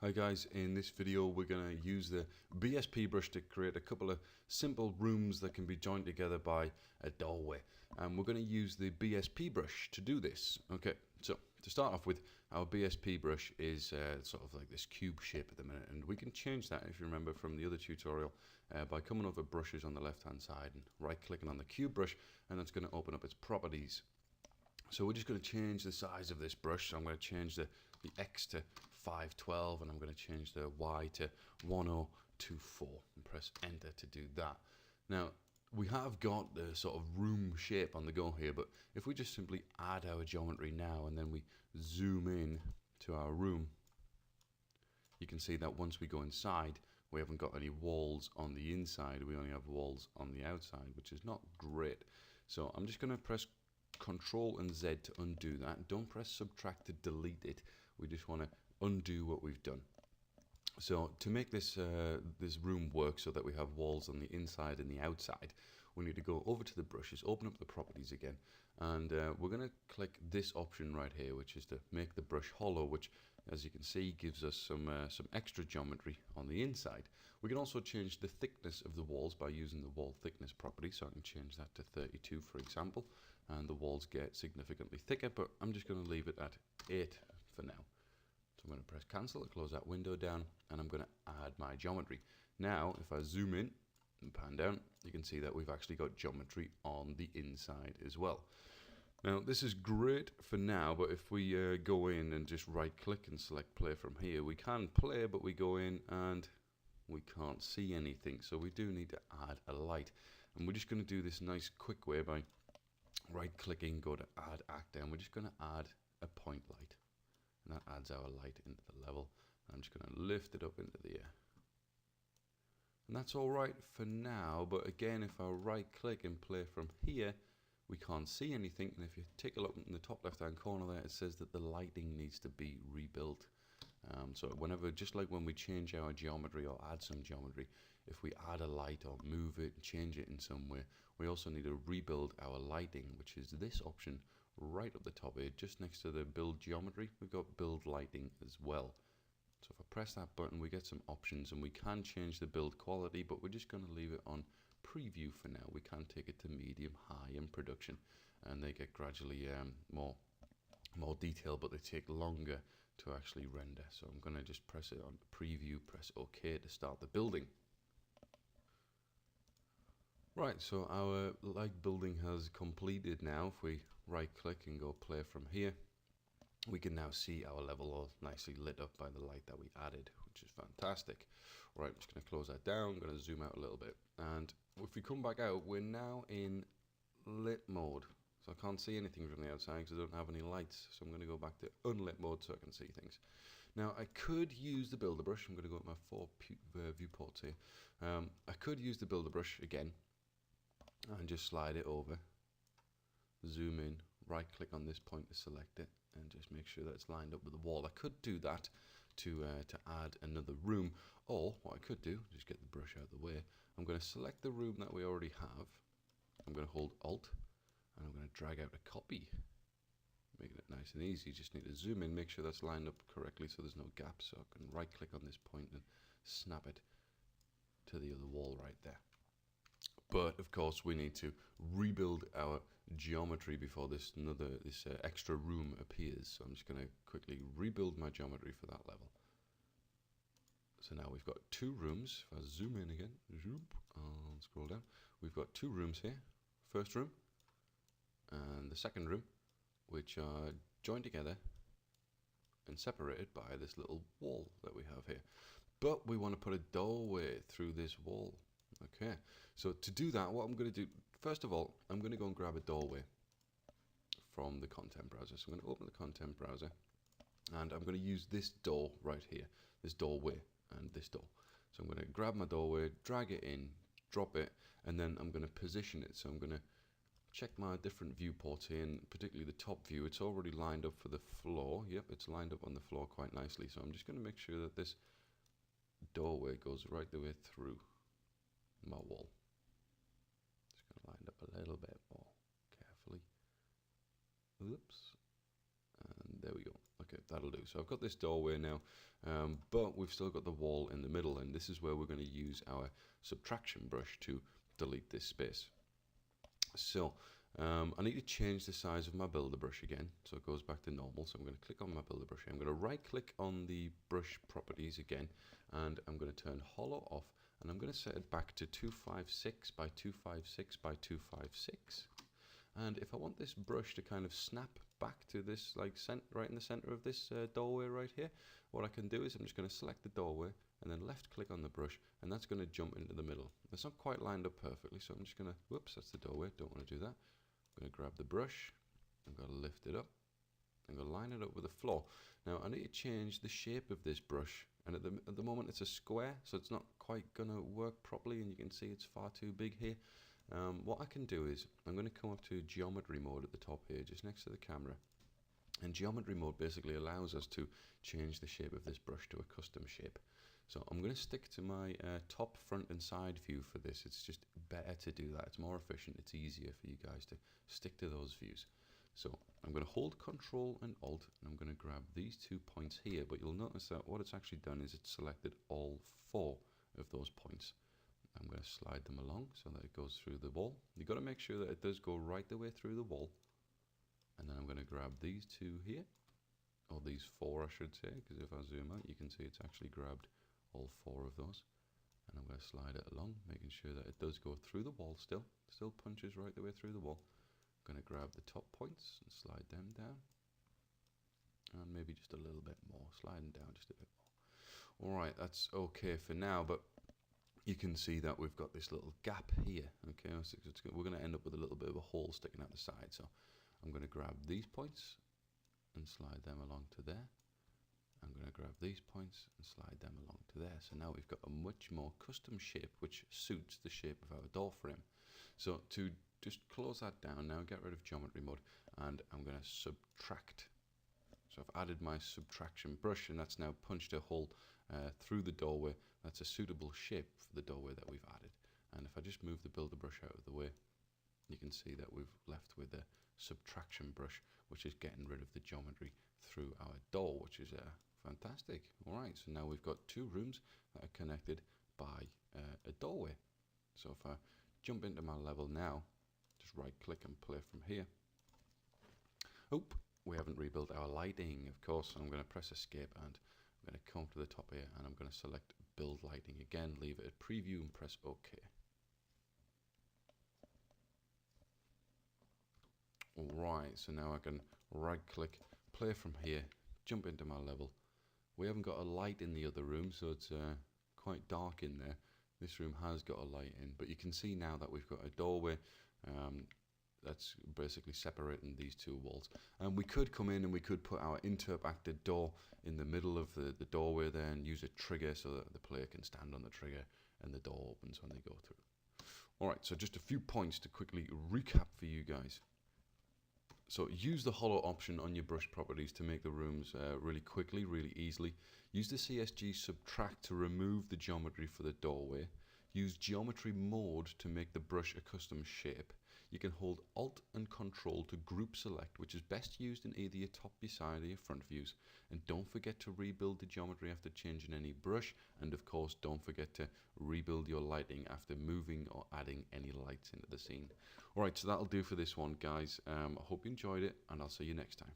Hi guys, in this video we're going to use the BSP brush to create a couple of simple rooms that can be joined together by a doorway. And we're going to use the BSP brush to do this. Okay, so to start off with, our BSP brush is sort of like this cube shape at the minute, and we can change that, if you remember from the other tutorial, by coming over brushes on the left hand side and right clicking on the cube brush, and that's going to open up its properties. So we're just going to change the size of this brush. So I'm going to change the X to 512 and I'm going to change the Y to 1024 and press enter to do that. Now we have got the sort of room shape on the go here, but if we just simply add our geometry now and then we zoom in to our room, you can see that once we go inside, we haven't got any walls on the inside, we only have walls on the outside, which is not great. So I'm just going to press Control and Z to undo that. Don't press subtract to delete it. We just want to undo what we've done. So to make this this room work so that we have walls on the inside and the outside, we need to go over to the brushes, open up the properties again, and we're going to click this option right here, which is to make the brush hollow, which, as you can see, gives us some extra geometry on the inside. We can also change the thickness of the walls by using the wall thickness property, so I can change that to 32, for example, and the walls get significantly thicker, but I'm just going to leave it at 8 for now. So I'm going to press cancel to close that window down, and I'm going to add my geometry. Now, if I zoom in and pan down, you can see that we've actually got geometry on the inside as well. Now, this is great for now, but if we go in and just right click and select play from here, we can play, but we go in and we can't see anything. So we do need to add a light. And we're just going to do this nice quick way by right clicking, go to add actor, and we're just going to add a point light. And that adds our light into the level. I'm just going to lift it up into the air. And that's all right for now, but again, if I right click and play from here, we can't see anything. And if you take a look in the top left hand corner there, it says that the lighting needs to be rebuilt. So whenever, just like when we change our geometry or add some geometry, if we add a light or move it, change it in some way, we also need to rebuild our lighting, which is this option right up the top here, just next to the build geometry. We've got build lighting as well. So if I press that button, we get some options, and we can change the build quality, but we're just going to leave it on preview for now. We can take it to medium, high in production, and they get gradually more detailed, but they take longer to actually render. So I'm going to just press it on preview, press OK to start the building. Right, so our light building has completed now. If we right click and go play from here, we can now see our level all nicely lit up by the light that we added, which is fantastic. Right, I'm just going to close that down. I'm going to zoom out a little bit, and if we come back out, we're now in lit mode. So I can't see anything from the outside because I don't have any lights. So I'm going to go back to unlit mode so I can see things. Now I could use the builder brush. I'm going to go with my 4 viewports here. I could use the builder brush again and just slide it over, zoom in, right click on this point to select it, and just make sure that it's lined up with the wall. I could do that to add another room, or what I could do, just get the brush out of the way, I'm going to select the room that we already have, I'm going to hold Alt, and I'm going to drag out a copy, making it nice and easy. You just need to zoom in, make sure that's lined up correctly so there's no gaps, so I can right click on this point and snap it to the other wall right there. But of course we need to rebuild our geometry before this extra room appears. So I'm just going to quickly rebuild my geometry for that level. So now we've got 2 rooms. If I zoom in again, and scroll down, we've got 2 rooms here. First room and the second room, which are joined together and separated by this little wall that we have here. But we want to put a doorway through this wall. Okay, so to do that, what I'm going to do, first of all, I'm going to go and grab a doorway from the content browser. So I'm going to open the content browser, and I'm going to use this door right here, this doorway and this door. So I'm going to grab my doorway, drag it in, drop it, and then I'm going to position it. So I'm going to check my different viewports here, and particularly the top view. It's already lined up for the floor. Yep, it's lined up on the floor quite nicely. So I'm just going to make sure that this doorway goes right the way through my wall. Just going to line up a little bit more carefully. Oops. And there we go. Okay, that'll do. So I've got this doorway now, but we've still got the wall in the middle, and this is where we're going to use our subtraction brush to delete this space. So I need to change the size of my builder brush again, so it goes back to normal. So I'm going to click on my builder brush. I'm going to right click on the brush properties again, and I'm going to turn hollow off, and I'm going to set it back to 256 by 256 by 256. And if I want this brush to kind of snap back to this, like right in the center of this doorway right here, what I can do is I'm just going to select the doorway and then left click on the brush, and that's going to jump into the middle. It's not quite lined up perfectly, so I'm just going to, whoops, that's the doorway, don't want to do that. I'm going to grab the brush, I'm going to lift it up, I'm going to line it up with the floor. Now I need to change the shape of this brush, and at the moment it's a square, so it's not quite going to work properly, and you can see it's far too big here. What I can do is I'm going to come up to geometry mode at the top here, just next to the camera. And geometry mode basically allows us to change the shape of this brush to a custom shape. So I'm going to stick to my top, front and side view for this. It's just better to do that. It's more efficient. It's easier for you guys to stick to those views. So I'm going to hold Control and Alt, and I'm going to grab these 2 points here. But you'll notice that what it's actually done is it's selected all 4 of those points. I'm going to slide them along so that it goes through the wall. You've got to make sure that it does go right the way through the wall. And then I'm going to grab these 2 here, or these 4 I should say, because if I zoom out you can see it's actually grabbed all 4 of those. And I'm going to slide it along, making sure that it does go through the wall still punches right the way through the wall. I'm going to grab the top points and slide them down. And maybe just a little bit more, sliding down just a bit more. Alright, that's okay for now, but you can see that we've got this little gap here. Okay, so we're going to end up with a little bit of a hole sticking out the side. So I'm going to grab these points and slide them along to there. I'm going to grab these points and slide them along to there. So now we've got a much more custom shape which suits the shape of our door frame. So to just close that down now, get rid of geometry mode, and I'm going to subtract. So I've added my subtraction brush, and that's now punched a hole through the doorway. That's a suitable shape for the doorway that we've added. And if I just move the builder brush out of the way, you can see that we've left with a subtraction brush, which is getting rid of the geometry through our door, which is fantastic. Alright, so now we've got 2 rooms that are connected by a doorway. So if I jump into my level now, just right click and play from here. Oop, we haven't rebuilt our lighting, of course, so I'm going to press escape, and I'm going to come to the top here, and I'm going to select build lighting again, leave it at preview and press OK. Alright, so now I can right click, play from here, jump into my level. We haven't got a light in the other room, so it's quite dark in there. This room has got a light in, but you can see now that we've got a doorway that's basically separating these 2 walls. And we could come in and we could put our interactive door in the middle of the doorway there and use a trigger so that the player can stand on the trigger and the door opens when they go through. Alright, so just a few points to quickly recap for you guys. So use the hollow option on your brush properties to make the rooms really quickly, really easily. Use the CSG subtract to remove the geometry for the doorway. Use geometry mode to make the brush a custom shape. You can hold Alt and Control to group select, which is best used in either your top, your side or your front views. And don't forget to rebuild the geometry after changing any brush. And of course, don't forget to rebuild your lighting after moving or adding any lights into the scene. Alright, so that'll do for this one, guys. I hope you enjoyed it, and I'll see you next time.